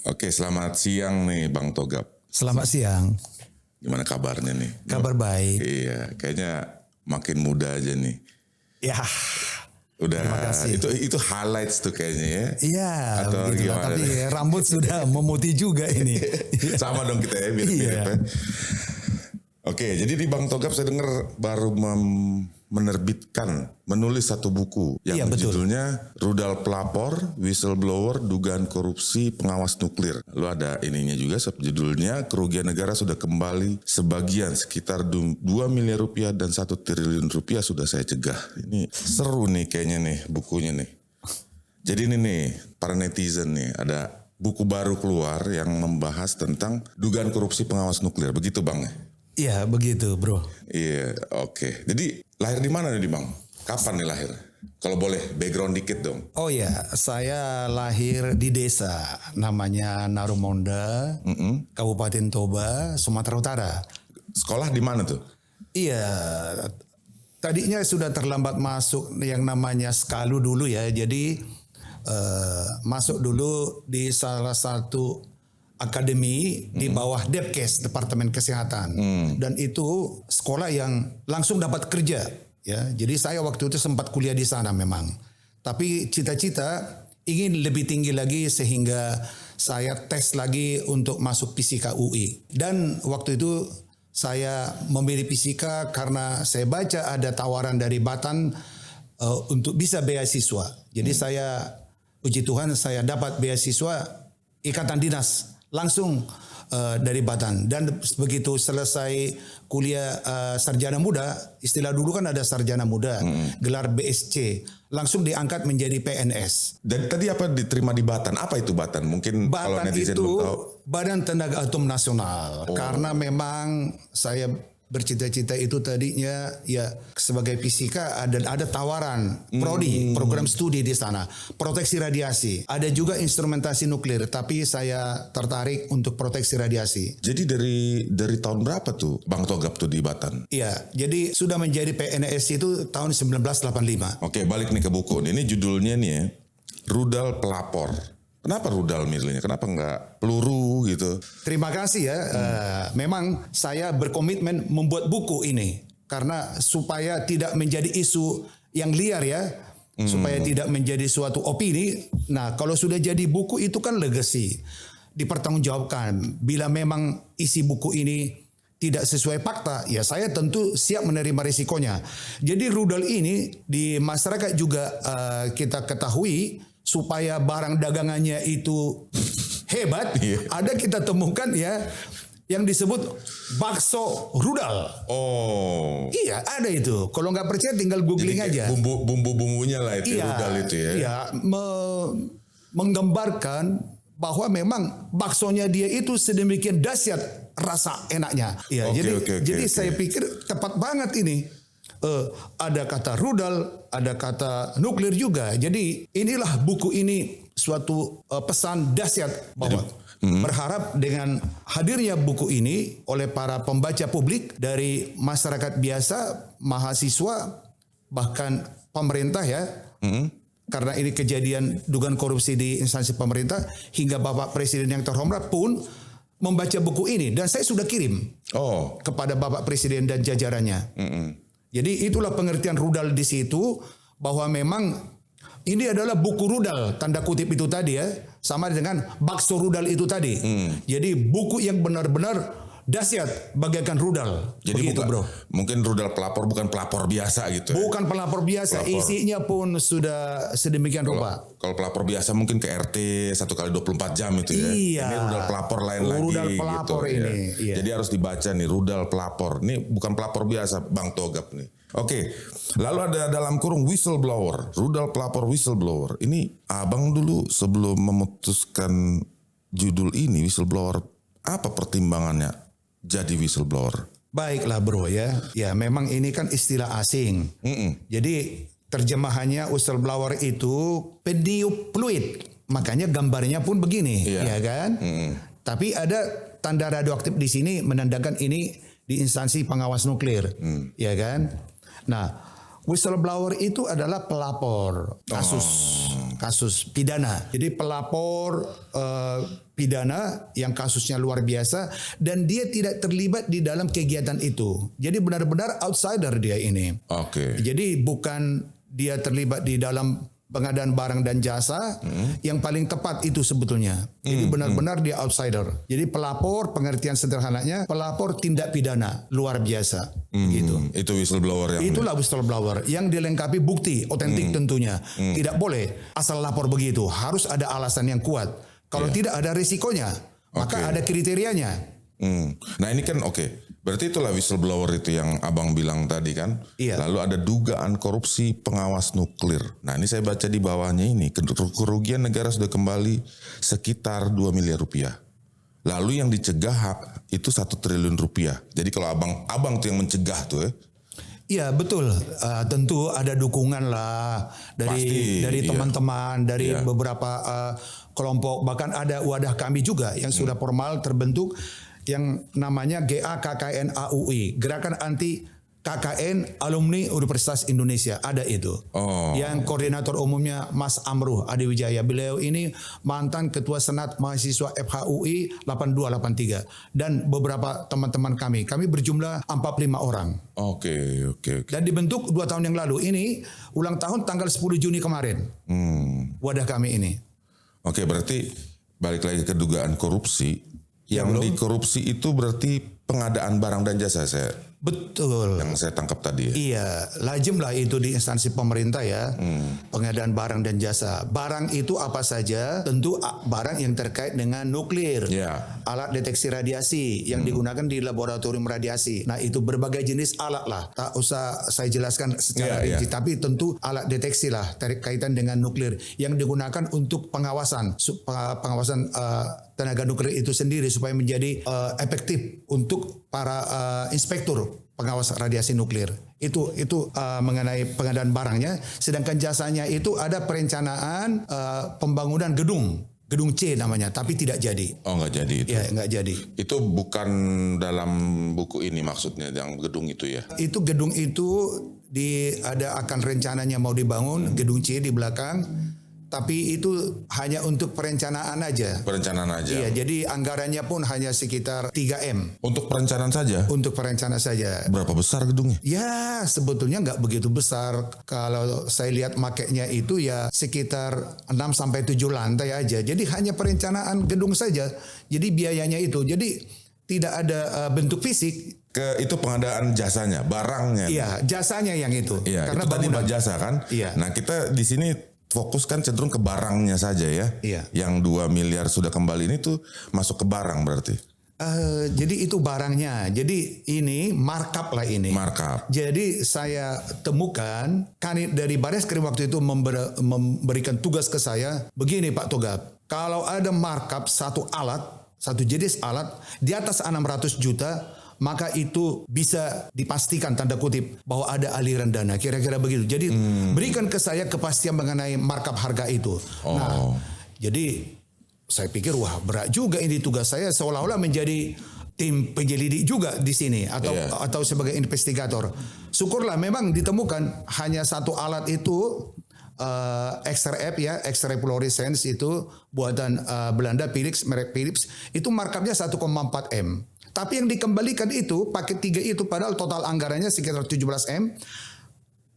Oke, selamat siang nih Bang Togap. Selamat siang. Gimana kabarnya nih? Kabar baik. Iya, kayaknya makin muda aja nih. Ya, Udah, terima kasih. itu highlights tuh kayaknya ya. Iya, Atau begitulah. gimana? Tapi rambut sudah memutih juga ini. Sama dong kita ya, mirip-mirip Iya. ya. Oke, jadi di Bang Togap saya dengar baru menulis satu buku yang Iya, betul. judulnya Rudal Pelapor, Whistleblower, Dugaan Korupsi Pengawas Nuklir. Lalu ada ininya juga subjudulnya Kerugian Negara Sudah Kembali Sebagian sekitar 2 miliar rupiah dan 1 triliun rupiah sudah saya cegah. Ini seru nih kayaknya nih bukunya nih. Jadi ini nih para netizen nih ada buku baru keluar yang membahas tentang dugaan korupsi pengawas nuklir. Begitu Bang? Iya, begitu bro. Iya, oke. Jadi lahir di mana nih Bang? Kapan nih lahir? Kalau boleh background dikit dong. Oh ya, saya lahir di desa namanya Narumonda, Kabupaten Toba, Sumatera Utara. Sekolah di mana tuh? Iya, tadinya sudah terlambat masuk yang namanya Skalu dulu ya. Jadi masuk dulu di salah satu akademi di bawah Depkes, Departemen Kesehatan. Dan itu sekolah yang langsung dapat kerja. Ya, jadi saya waktu itu sempat kuliah di sana memang. Tapi cita-cita ingin lebih tinggi lagi sehingga saya tes lagi untuk masuk Fisika UI. Dan waktu itu saya memilih Fisika karena saya baca ada tawaran dari Batan untuk bisa beasiswa. Jadi saya, puji Tuhan, saya dapat beasiswa Ikatan Dinas langsung dari Batan. Dan begitu selesai kuliah sarjana muda, istilah dulu kan ada sarjana muda, gelar BSc, langsung diangkat menjadi PNS. Dan tadi apa diterima di Batan? Apa itu Batan? Mungkin kalau Batan netizen itu belum tahu. Badan Tenaga Atom Nasional. Karena memang saya bercita-cita itu tadinya ya sebagai fisika dan ada tawaran prodi, program studi di sana, proteksi radiasi. Ada juga instrumentasi nuklir, tapi saya tertarik untuk proteksi radiasi. Jadi dari tahun berapa tuh Bang Togap tuh di Batan? Iya, jadi sudah menjadi PNS itu tahun 1985. Oke, balik nih ke buku. Ini judulnya nih ya, Rudal Pelapor. Kenapa rudal milihnya? Kenapa nggak peluru gitu? Terima kasih ya. Memang saya berkomitmen membuat buku ini karena supaya tidak menjadi isu yang liar ya, supaya tidak menjadi suatu opini. Nah, kalau sudah jadi buku itu kan legacy, dipertanggungjawabkan. Bila memang isi buku ini tidak sesuai fakta, ya saya tentu siap menerima risikonya. Jadi rudal ini di masyarakat juga kita ketahui supaya barang dagangannya itu hebat, ada kita temukan ya yang disebut bakso rudal. Oh. Iya, ada itu. Kalau nggak percaya tinggal googling aja. Bumbu-bumbunya lah itu rudal itu ya. Iya, menggambarkan bahwa memang baksonya dia itu sedemikian dahsyat rasa enaknya. Iya, jadi saya pikir tepat banget ini. Ada kata rudal, ada kata nuklir juga. Jadi inilah buku ini suatu pesan dahsyat bahwa berharap dengan hadirnya buku ini oleh para pembaca publik dari masyarakat biasa, mahasiswa, bahkan pemerintah ya. Karena ini kejadian dugaan korupsi di instansi pemerintah hingga Bapak Presiden yang terhormat pun membaca buku ini dan saya sudah kirim kepada Bapak Presiden dan jajarannya. Jadi itulah pengertian rudal di situ bahwa memang ini adalah buku rudal tanda kutip itu tadi ya, sama dengan bakso rudal itu tadi. Jadi buku yang benar-benar dahsyat bagaikan rudal. Jadi begitu, bro. Mungkin rudal pelapor bukan pelapor biasa gitu. Bukan pelapor biasa, isinya pun sudah sedemikian rupa. Kalau pelapor biasa mungkin ke RT 1 kali 24 jam itu ya. Iya. Ini rudal pelapor lain lagi. Rudal pelapor gitu, ini. Ya. Iya. Jadi harus dibaca nih rudal pelapor. Ini bukan pelapor biasa Bang Togap nih. Oke, lalu ada dalam kurung whistleblower, rudal pelapor whistleblower. Ini abang dulu sebelum memutuskan judul ini whistleblower, apa pertimbangannya jadi whistleblower? Baiklah bro ya, ya memang ini kan istilah asing. Jadi terjemahannya whistleblower itu peniup fluid, makanya gambarnya pun begini, ya kan? Tapi ada tanda radioaktif di sini menandakan ini di instansi pengawas nuklir, ya kan? Nah, whistleblower itu adalah pelapor kasus. kasus pidana. Jadi pelapor pidana yang kasusnya luar biasa dan dia tidak terlibat di dalam kegiatan itu. Jadi benar-benar outsider dia ini. Oke. Jadi bukan dia terlibat di dalam pengadaan barang dan jasa, yang paling tepat itu sebetulnya. Jadi benar-benar dia outsider. Jadi pelapor, pengertian sederhananya, pelapor tindak pidana luar biasa. Gitu. Itu whistleblower yang Itulah whistleblower yang dilengkapi bukti otentik tentunya. Tidak boleh asal lapor begitu, harus ada alasan yang kuat. Kalau tidak ada risikonya, maka ada kriterianya. Nah ini kan berarti itulah whistleblower itu yang abang bilang tadi kan. Iya. Lalu ada dugaan korupsi pengawas nuklir. Nah ini saya baca di bawahnya ini, kerugian negara sudah kembali sekitar 2 miliar rupiah. Lalu yang dicegah itu 1 triliun rupiah. Jadi kalau abang tuh yang mencegah tuh ya. Iya betul, tentu ada dukungan lah dari teman-teman, dari beberapa kelompok, bahkan ada wadah kami juga yang sudah formal terbentuk yang namanya GAKKN-AUI, Gerakan Anti KKN Alumni Universitas Indonesia, ada itu. Yang koordinator umumnya Mas Amruh Adiwijaya. Beliau ini mantan Ketua Senat Mahasiswa FHUI 8283 dan beberapa teman-teman kami. Kami berjumlah 45 orang. Oke. Dan dibentuk 2 tahun yang lalu. Ini ulang tahun tanggal 10 Juni kemarin. Wadah kami ini. Oke, berarti balik lagi ke dugaan korupsi. Yang dikorupsi itu berarti pengadaan barang dan jasa Betul. yang saya tangkap tadi ya. Iya, lazim lah itu di instansi pemerintah ya. Pengadaan barang dan jasa. Barang itu apa saja? Tentu barang yang terkait dengan nuklir. Alat deteksi radiasi yang digunakan di laboratorium radiasi. Nah, itu berbagai jenis alat lah. Tak usah saya jelaskan secara rinci, tapi tentu alat deteksi lah terkaitan dengan nuklir yang digunakan untuk pengawasan tenaga nuklir itu sendiri supaya menjadi efektif untuk para inspektur pengawas radiasi nuklir. Itu mengenai pengadaan barangnya. Sedangkan jasanya itu ada perencanaan pembangunan gedung C namanya, tapi tidak jadi. Oh, nggak jadi itu. Ya, nggak jadi. Itu bukan dalam buku ini maksudnya yang gedung itu ya. Itu gedung itu akan rencananya mau dibangun gedung C di belakang. Tapi itu hanya untuk perencanaan aja. Perencanaan aja. Iya, jadi anggarannya pun hanya sekitar 3M. Untuk perencanaan saja? Untuk perencanaan saja. Berapa besar gedungnya? Ya, sebetulnya nggak begitu besar. Kalau saya lihat makanya itu ya sekitar 6-7 lantai aja. Jadi hanya perencanaan gedung saja. Jadi biayanya itu. Jadi tidak ada bentuk fisik. Itu pengadaan jasanya, barangnya. Iya, jasanya yang itu. Iya, karena itu tadi jasa kan? Iya. Nah, kita di sini fokus kan cenderung ke barangnya saja ya. Iya. Yang 2 miliar sudah kembali ini tuh masuk ke barang berarti. Jadi itu barangnya. Jadi ini markup lah ini. Markup. Jadi saya temukan Kanit dari Bareskrim waktu itu memberikan tugas ke saya. Begini Pak Togab, kalau ada markup satu jenis alat di atas 600 juta, maka itu bisa dipastikan tanda kutip bahwa ada aliran dana, kira-kira begitu. Jadi berikan ke saya kepastian mengenai markup harga itu. Nah, jadi saya pikir wah berat juga ini tugas saya, seolah-olah menjadi tim penyelidik juga di sini atau sebagai investigator. Syukurlah memang ditemukan hanya satu alat itu XRF ya, X-ray fluorescence itu buatan Belanda, merek Philips, itu markupnya 1,4 M. Tapi yang dikembalikan itu paket 3 itu padahal total anggarannya sekitar 17 M,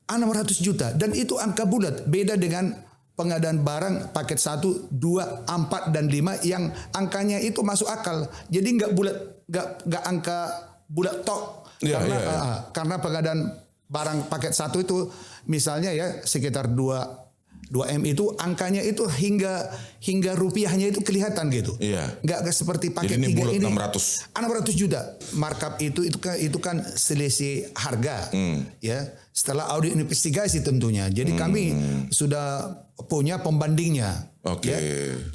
600 juta dan itu angka bulat. Beda dengan pengadaan barang paket 1, 2, 4 dan 5 yang angkanya itu masuk akal. Jadi nggak bulat, nggak angka bulat tok. Karena pengadaan barang paket 1 itu misalnya ya sekitar 2M itu angkanya itu hingga rupiahnya itu kelihatan gitu. Iya. Nggak seperti paket 3 ini 600 juta. Markup itu kan selisih harga. Ya. Setelah audit investigasi tentunya. Jadi kami sudah punya pembandingnya. Oke. Ya.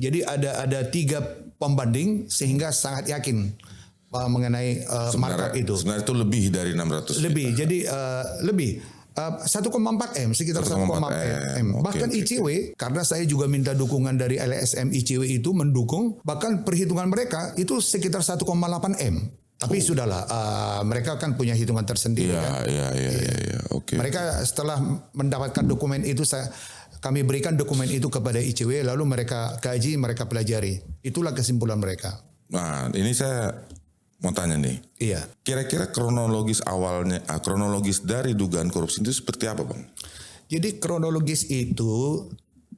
Jadi ada 3 pembanding sehingga sangat yakin mengenai markup itu. Sebenarnya itu lebih dari 600. Lebih. Jadi lebih. 1,4 M, sekitar 1,4 M. Bahkan ICW, karena saya juga minta dukungan dari LSM ICW itu mendukung, bahkan perhitungan mereka itu sekitar 1,8 M. Tapi sudahlah, mereka kan punya hitungan tersendiri. Iya. Oke. Mereka setelah mendapatkan dokumen itu Kami berikan dokumen itu kepada ICW, lalu mereka kaji, mereka pelajari. Itulah kesimpulan mereka. Nah, ini saya mau tanya nih. Iya. Kira-kira kronologis awalnya, kronologis dari dugaan korupsi itu seperti apa, Bang? Jadi kronologis itu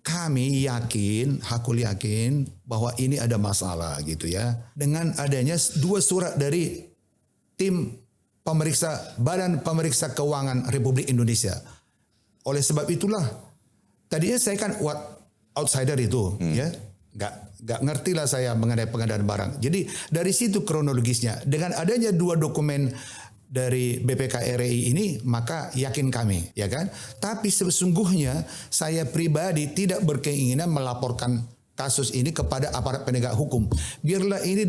kami yakin, Hakul yakin bahwa ini ada masalah gitu ya. Dengan adanya 2 surat dari tim pemeriksa Badan Pemeriksa Keuangan Republik Indonesia. Oleh sebab itulah tadinya saya kan outsider itu ya. Nggak ngerti lah saya mengenai pengadaan barang. Jadi dari situ kronologisnya. Dengan adanya 2 dokumen dari BPK RI ini, maka yakin kami, ya kan? Tapi sesungguhnya saya pribadi tidak berkeinginan melaporkan kasus ini kepada aparat penegak hukum. Biarlah ini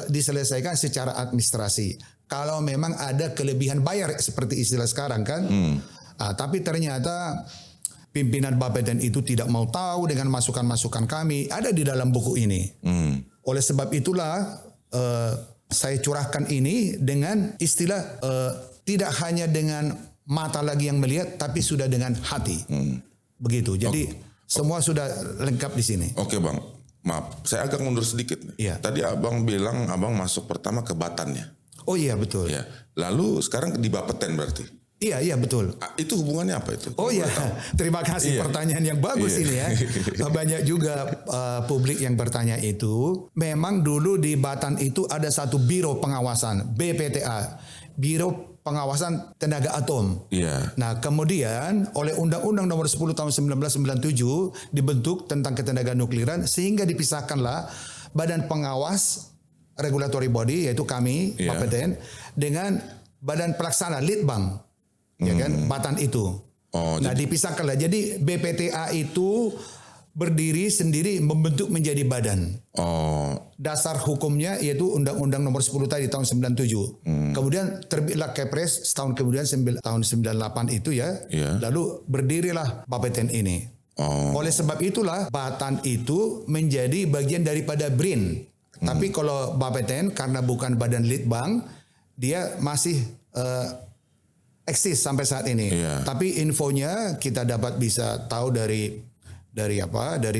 diselesaikan secara administrasi. Kalau memang ada kelebihan bayar seperti istilah sekarang kan. Tapi ternyata pimpinan Bapeten itu tidak mau tahu dengan masukan-masukan kami. Ada di dalam buku ini. Oleh sebab itulah saya curahkan ini dengan istilah tidak hanya dengan mata lagi yang melihat, tapi sudah dengan hati. Begitu. Jadi semua sudah lengkap di sini. Oke, Bang. Maaf, saya agak mundur sedikit nih. Iya. Tadi Abang bilang Abang masuk pertama ke Batan ya? Oh iya betul. Ya. Lalu sekarang di Bapeten berarti? Iya betul. Itu hubungannya apa itu? Oh iya, terima kasih pertanyaan yang bagus ini ya. Banyak juga publik yang bertanya itu. Memang dulu di Batan itu ada satu biro pengawasan, BPTA, Biro Pengawasan Tenaga Atom. Iya. Nah kemudian oleh Undang-Undang Nomor 10 Tahun 1997 dibentuk tentang ketenaga nukliran sehingga dipisahkanlah Badan Pengawas Regulatory Body yaitu kami, Bapeten, dengan Badan Pelaksana Litbang. Ya kan, Batan itu. Nah dipisahkanlah. Jadi BPTA itu berdiri sendiri membentuk menjadi badan. Dasar hukumnya yaitu Undang-Undang Nomor 10 tadi tahun 97. Kemudian terbitlah Kepres setahun kemudian tahun 98 itu ya. Lalu berdirilah Bapeten ini. Oleh sebab itulah Batan itu menjadi bagian daripada BRIN. Tapi kalau Bapeten karena bukan badan litbang, dia masih eksis sampai saat ini. Tapi infonya kita dapat bisa tahu dari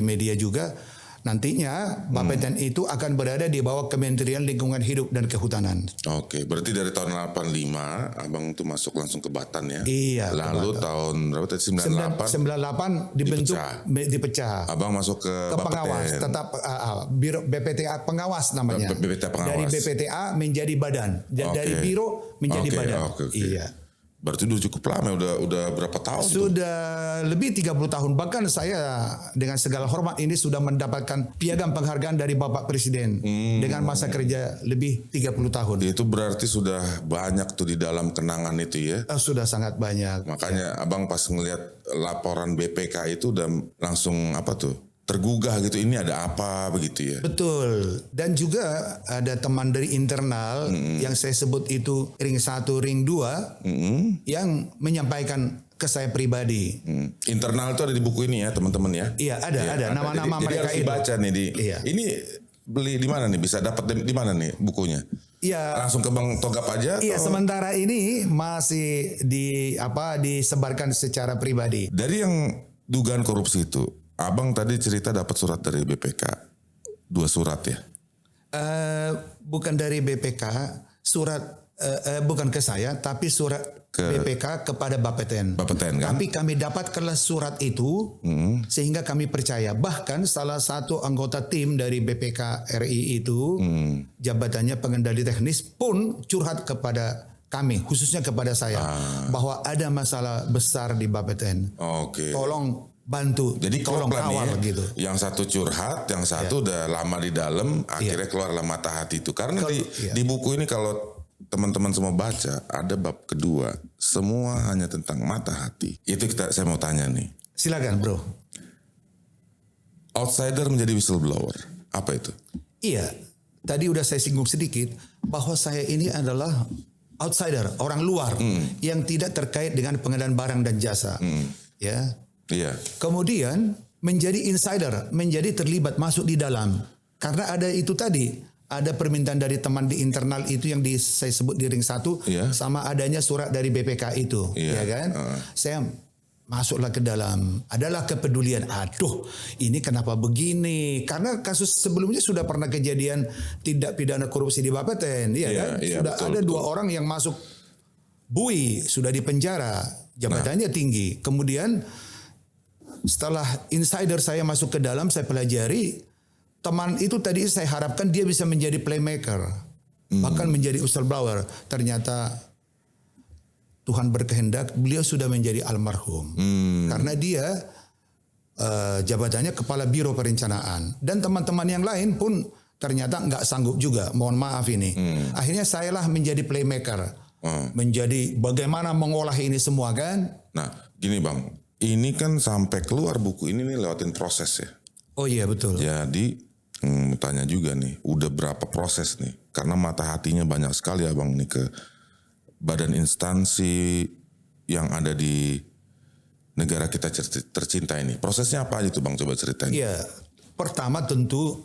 media juga. Nantinya Bapeten itu akan berada di bawah Kementerian Lingkungan Hidup dan Kehutanan. Oke, berarti dari tahun 85 Abang tuh masuk langsung ke Batan ya? Iya. Lalu tahun berapa tadi 98? 98 dibentuk dipecah. Abang masuk ke pengawas, tetap Biro BPTA pengawas namanya. BPTA pengawas. Dari BPTA menjadi badan, dari biro menjadi badan. Iya. Berarti udah cukup lama, udah berapa tahun? Sudah lebih 30 tahun. Bahkan saya dengan segala hormat ini sudah mendapatkan piagam penghargaan dari Bapak Presiden dengan masa kerja lebih 30 tahun. Itu berarti sudah banyak tuh di dalam kenangan itu ya? Sudah sangat banyak. Makanya Abang pas ngelihat laporan BPK itu udah langsung apa tuh? Tergugah gitu, ini ada apa begitu ya? Betul. Dan juga ada teman dari internal yang saya sebut itu ring 1, ring 2 yang menyampaikan ke saya pribadi. Internal itu ada di buku ini ya teman-teman ya? Iya ada nama-nama mereka itu. Jadi harus dibaca nih ini beli di mana nih? Bisa dapat di mana nih bukunya? Iya. Langsung ke Bang Togap aja? Iya, sementara ini masih disebarkan secara pribadi. Dari yang dugaan korupsi itu, Abang tadi cerita dapat surat dari BPK, 2 surat ya? Bukan dari BPK, surat bukan ke saya, tapi surat BPK kepada Bapeten. Bapeten kan? Tapi kami dapatkanlah surat itu, sehingga kami percaya. Bahkan salah satu anggota tim dari BPK RI itu, jabatannya pengendali teknis pun curhat kepada kami, khususnya kepada saya, bahwa ada masalah besar di Bapeten. Tolong bantu, jadi tolong kawal ya, gitu. Yang satu curhat, yang satu udah lama di dalam, akhirnya keluarlah mata hati itu. Karena di buku ini kalau teman-teman semua baca, ada bab kedua, semua hanya tentang mata hati. Itu saya mau tanya nih. Silakan bro. Outsider menjadi whistleblower, apa itu? Iya, tadi udah saya singgung sedikit bahwa saya ini adalah outsider, orang luar yang tidak terkait dengan pengadaan barang dan jasa, ya. Iya. Kemudian menjadi insider, menjadi terlibat masuk di dalam. Karena ada itu tadi, ada permintaan dari teman di internal itu yang saya sebut di ring 1, sama adanya surat dari BPK itu, ya kan? Saya masuklah ke dalam, adalah kepedulian. Aduh, ini kenapa begini? Karena kasus sebelumnya sudah pernah kejadian tindak pidana korupsi di Bapeten, ya kan? Sudah betul, ada 2 orang yang masuk bui, sudah dipenjara, jabatannya tinggi. Kemudian setelah insider saya masuk ke dalam, saya pelajari, teman itu tadi saya harapkan dia bisa menjadi playmaker, bahkan menjadi whistleblower. Ternyata Tuhan berkehendak beliau sudah menjadi almarhum karena dia jabatannya kepala biro perencanaan, dan teman-teman yang lain pun ternyata nggak sanggup juga. Mohon maaf ini. Akhirnya saya lah menjadi playmaker, menjadi bagaimana mengolah ini semua kan. Nah gini Bang, ini kan sampai keluar buku ini nih lewatin proses ya. Oh iya betul. Jadi tanya juga nih, udah berapa proses nih? Karena mata hatinya banyak sekali ya Bang nih ke badan instansi yang ada di negara kita tercinta ini. Prosesnya apa aja tuh Bang? Coba ceritain. Iya, pertama tentu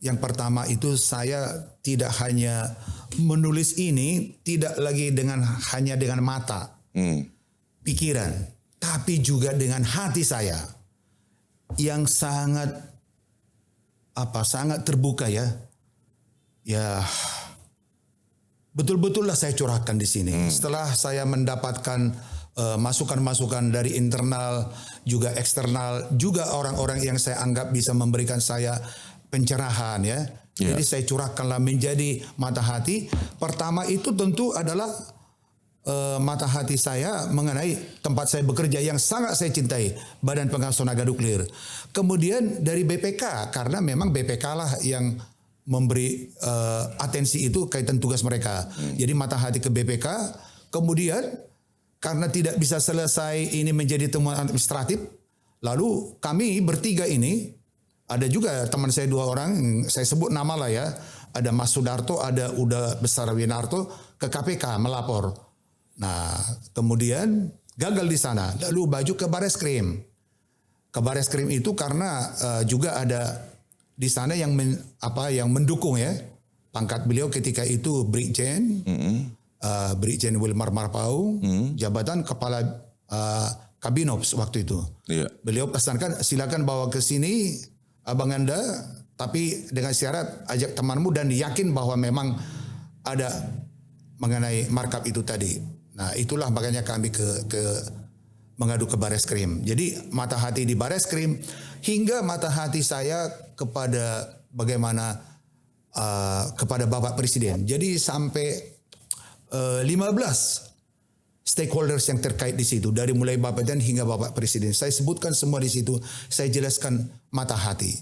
yang pertama itu saya tidak hanya menulis ini tidak lagi hanya dengan mata, pikiran, tapi juga dengan hati saya yang sangat terbuka ya. Ya, betul-betullah saya curahkan di sini. Setelah saya mendapatkan masukan-masukan dari internal, juga eksternal, juga orang-orang yang saya anggap bisa memberikan saya pencerahan ya. Jadi saya curahkanlah menjadi mata hati. Pertama itu tentu adalah mata hati saya mengenai tempat saya bekerja yang sangat saya cintai, Badan Pengawas Tenaga Nuklir. Kemudian dari BPK, karena memang BPK lah yang memberi atensi itu kaitan tugas mereka. Jadi mata hati ke BPK. Kemudian karena tidak bisa selesai ini menjadi temuan administratif, lalu kami bertiga ini, ada juga teman saya 2 orang, saya sebut nama lah ya, ada Mas Sudarto, ada Uda Besar Winarto, ke KPK melapor. Nah kemudian gagal di sana, lalu baju ke Bareskrim. Ke Bareskrim itu karena juga ada di sana yang mendukung ya, pangkat beliau ketika itu Brigjen, Brigjen Wilmar Marpau, jabatan kepala Kabinops waktu itu. Beliau pesankan silakan bawa ke sini abang Anda, tapi dengan syarat ajak temanmu dan yakin bahwa memang ada mengenai markup itu tadi. Nah itulah makanya kami ke mengadu ke Bareskrim. Jadi mata hati di Bareskrim hingga mata hati saya kepada bagaimana kepada Bapak Presiden. Jadi sampai 15 stakeholders yang terkait di situ, dari mulai Bapeten hingga Bapak Presiden. Saya sebutkan semua di situ. Saya jelaskan mata hati.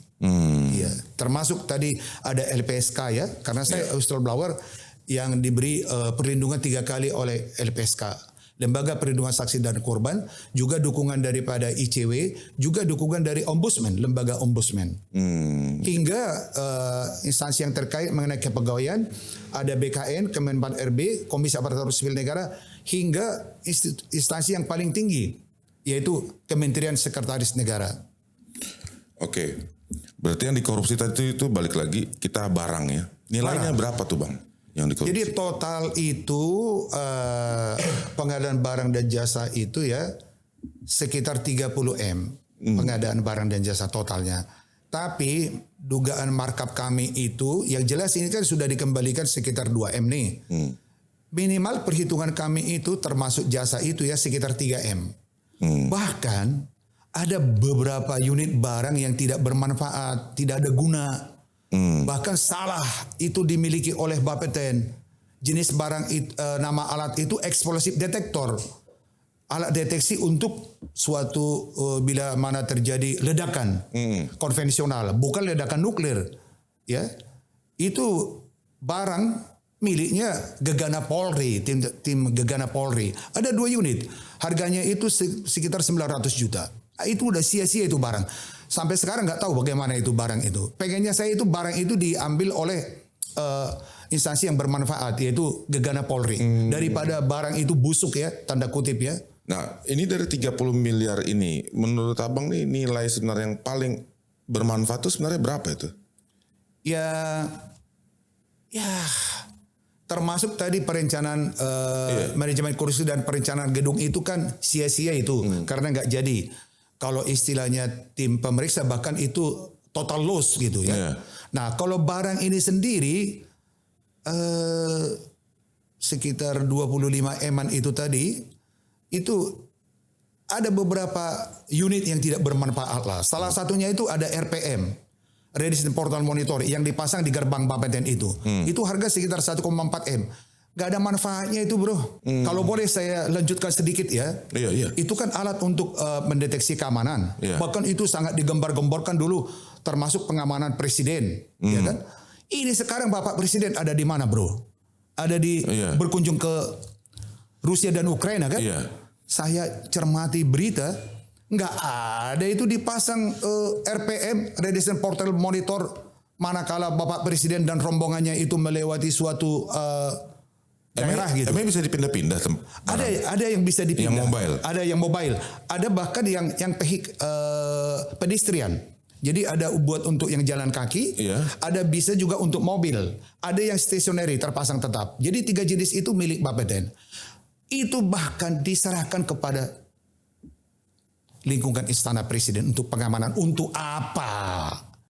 Ya, termasuk tadi ada LPSK ya, karena saya whistleblower yang diberi perlindungan 3 kali oleh LPSK. Lembaga Perlindungan Saksi dan Korban, juga dukungan daripada ICW, juga dukungan dari Ombudsman, lembaga Ombudsman. Hingga instansi yang terkait mengenai kepegawaian, ada BKN, Kemenpan RB, Komisi Aparatur Sipil Negara, hingga instansi yang paling tinggi, yaitu Kementerian Sekretaris Negara. Oke, berarti yang dikorupsi tadi itu balik lagi kita barang ya. Nilainya berapa tuh Bang? Jadi total itu pengadaan barang dan jasa itu ya sekitar 30 M pengadaan barang dan jasa totalnya. Tapi dugaan markup kami itu yang jelas ini kan sudah dikembalikan sekitar 2 M nih. Minimal perhitungan kami itu termasuk jasa itu ya sekitar 3 M. Bahkan ada beberapa unit barang yang tidak bermanfaat, tidak ada guna. Bahkan salah itu dimiliki oleh Bapeten. Jenis barang nama alat itu explosive detector, alat deteksi untuk suatu bila mana terjadi ledakan konvensional, bukan ledakan nuklir, ya. Itu barang miliknya Gegana Polri, tim Gegana Polri. Ada 2 unit, harganya itu sekitar 900 juta. Itu udah sia-sia itu barang. Sampai sekarang nggak tahu bagaimana itu barang itu. Pengennya saya itu barang itu diambil oleh instansi yang bermanfaat, yaitu Gegana Polri. Daripada barang itu busuk ya, tanda kutip ya. Nah ini dari 30 miliar ini, menurut abang nih nilai sebenarnya yang paling bermanfaat itu sebenarnya berapa itu? Ya termasuk tadi perencanaan manajemen kursi dan perencanaan gedung itu kan sia-sia itu karena nggak jadi. Kalau istilahnya tim pemeriksa bahkan itu total loss gitu ya. Iya. Nah kalau barang ini sendiri sekitar 25 eman itu tadi itu ada beberapa unit yang tidak bermanfaat lah. Salah satunya itu ada RPM, Readiness Portal Monitor yang dipasang di gerbang Bapeten itu. Itu harga sekitar 1,4 M. Gak ada manfaatnya itu bro. Kalau boleh saya lanjutkan sedikit ya. Iya. Itu kan alat untuk mendeteksi keamanan. Iya. Bahkan itu sangat digembar-gemborkan dulu, termasuk pengamanan presiden, ya kan? Ini sekarang Bapak Presiden ada di mana bro? Ada di berkunjung ke Rusia dan Ukraina kan? Iya. Saya cermati berita, nggak ada itu dipasang RPM, Readiness Portal Monitor, manakala Bapak Presiden dan rombongannya itu melewati suatu daerah gitu. Emang bisa dipindah-pindah? Ada yang bisa dipindah. Yang mobile. Ada yang mobile. Ada bahkan yang pedestrian. Jadi ada buat untuk yang jalan kaki, ada bisa juga untuk mobil. Ada yang stationary terpasang tetap. Jadi 3 jenis itu milik Bapeten. Itu bahkan diserahkan kepada lingkungan istana presiden untuk pengamanan. Untuk apa?